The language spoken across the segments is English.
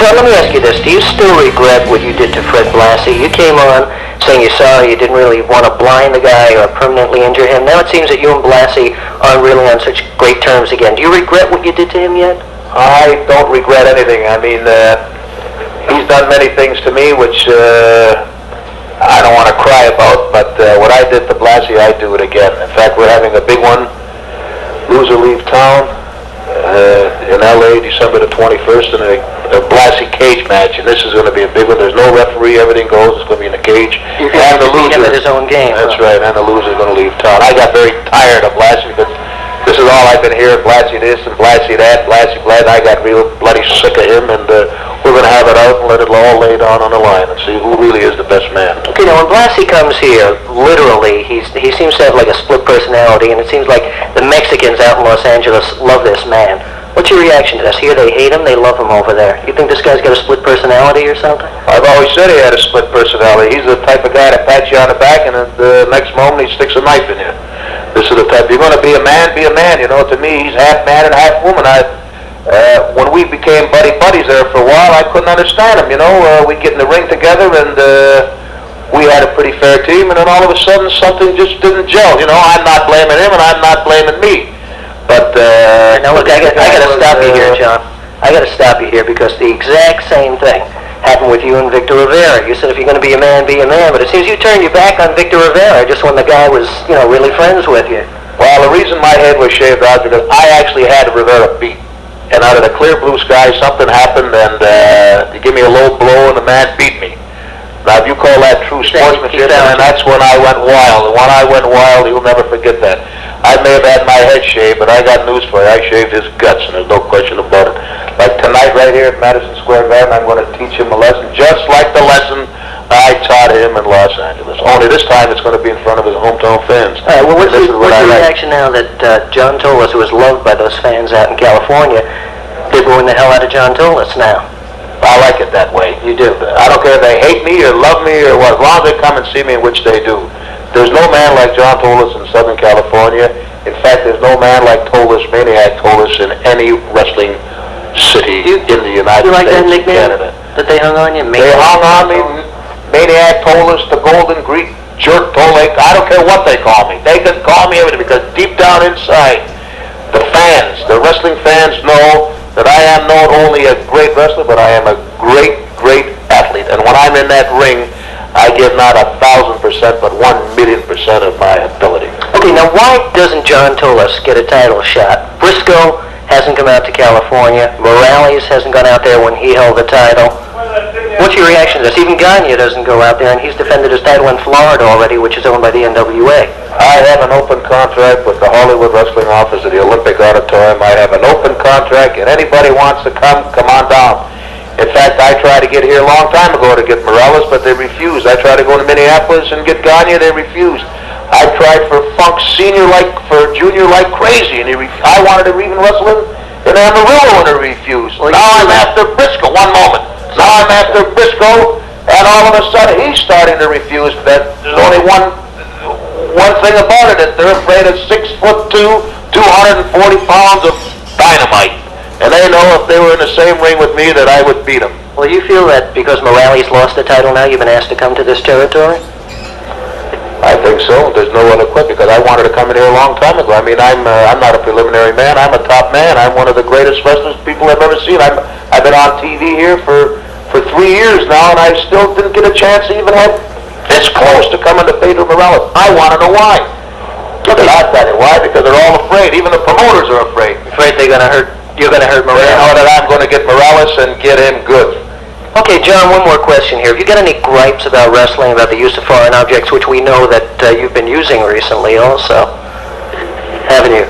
John, let me ask you this. Do you still regret what you did to Fred Blassie? You came on saying you're sorry, you didn't really want to blind the guy or permanently injure him. Now it seems that you and Blassie aren't really on such great terms again. Do you regret what you did to him yet? I don't regret anything. I mean, he's done many things to me which I don't want to cry about, but what I did to Blassie, I'd do it again. In fact, we're having a big one, loser leave town, in L.A., December the 21st, in a Blassie cage match, and this is going to be a big one. There's no referee, everything goes, it's going to be in a cage. You're going to beat him at his own game. That's right, and the loser is going to leave town. I got very tired of Blassie because this is all I've been hearing, Blassie this and Blassie that, Blassie Blassie. I got real bloody sick of him, and we're going to have it out and let it all lay down on the line and see who really is the best man. Okay, now when Blassie comes here, literally, he seems to have like a split personality, and it seems like the Mexicans out in Los Angeles love this man. What's your reaction to this? Here they hate him, they love him over there. You think this guy's got a split personality or something? I've always said he had a split personality. He's the type of guy that pats you on the back, and the next moment he sticks a knife in you. This is the type. You're going to be a man, be a man. You know, to me, he's half man and half woman. When we became buddies there for a while, I couldn't understand him. You know, we'd get in the ring together, and we had a pretty fair team, and then all of a sudden something just didn't gel. You know, I'm not blaming him, and I'm not blaming me. But now look, I got to stop you here, John. I got to stop you here because the exact same thing happened with you and Victor Rivera. You said if you're going to be a man, be a man. But it seems you turned your back on Victor Rivera just when the guy was, you know, really friends with you. Well, the reason my head was shaved out because I actually had Rivera beat. And out of the clear blue sky, something happened, and he gave me a low blow, and the man beat me. Now, if you call that true sportsmanship, and that's when I went wild. And when I went wild, you'll never forget that. I may have had my head shaved, but I got news for you. I shaved his guts, and there's no question about it. Like tonight right here at Madison Square Garden, I'm going to teach him a lesson, just like the lesson I taught him in Los Angeles. Only this time it's going to be in front of his hometown fans. All right, well, what's your reaction now that John Tolos, who is loved by those fans out in California, they're booing the hell out of John Tolos now? I like it that way. You do? I don't care if they hate me or love me or what, as long as they come and see me, in which they do. There's no man like John Tolos in Southern California. In fact, there's no man like Tolos, Maniac Tolos, in any wrestling city in the United States and Canada. That they hung on you? They hung on me, Maniac Tolos, the Golden Greek, Jerk Tolek. I don't care what they call me. They can call me everything because deep down inside, the fans, the wrestling fans know that I am not only a great wrestler, but I am a great, great athlete. And when I'm in that ring, I give not 1,000%, but 1,000,000% of my ability. Okay, now why doesn't John Tolos get a title shot? Brisco hasn't come out to California. Morales hasn't gone out there when he held the title. What's your reaction to this? Even Gagne doesn't go out there, and he's defended his title in Florida already, which is owned by the NWA. I have an open contract with the Hollywood Wrestling Office of the Olympic Auditorium. I have an open contract, and anybody wants to come on down. In fact, I tried to get here a long time ago to get Morales, but they refused. I tried to go to Minneapolis and get Gagne, they refused. I tried for Funk Senior for Junior like crazy, and I wanted to even wrestle in Amarillo, and he refused. Well, now I'm after Brisco. One moment. Now I'm after Brisco, and all of a sudden he's starting to refuse. That there's only one thing about it, that they're afraid of 6'2", 240 pounds of dynamite. And they know if they were in the same ring with me that I would beat them. Well, you feel that because Morales lost the title now, you've been asked to come to this territory? I think so. There's no other quit because I wanted to come in here a long time ago. I mean, I'm not a preliminary man. I'm a top man. I'm one of the greatest wrestlers people have ever seen. I've been on TV here for 3 years now, and I still didn't get a chance to even have this close to coming to Pedro Morales. I want to know why. Look at that. Why? Because they're all afraid. Even the promoters are afraid. Afraid they're going to hurt. You're going to hurt Morales. They know that I'm going to get Morales and get him good. Okay, John, one more question here. Have you got any gripes about wrestling, about the use of foreign objects, which we know that you've been using recently also? Haven't you?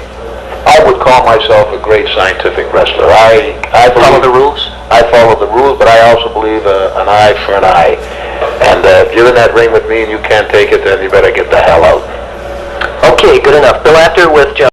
I would call myself a great scientific wrestler. I follow the rules? I follow the rules, but I also believe an eye for an eye. And if you're in that ring with me and you can't take it, then you better get the hell out. Okay, good enough. Bill Apter with John.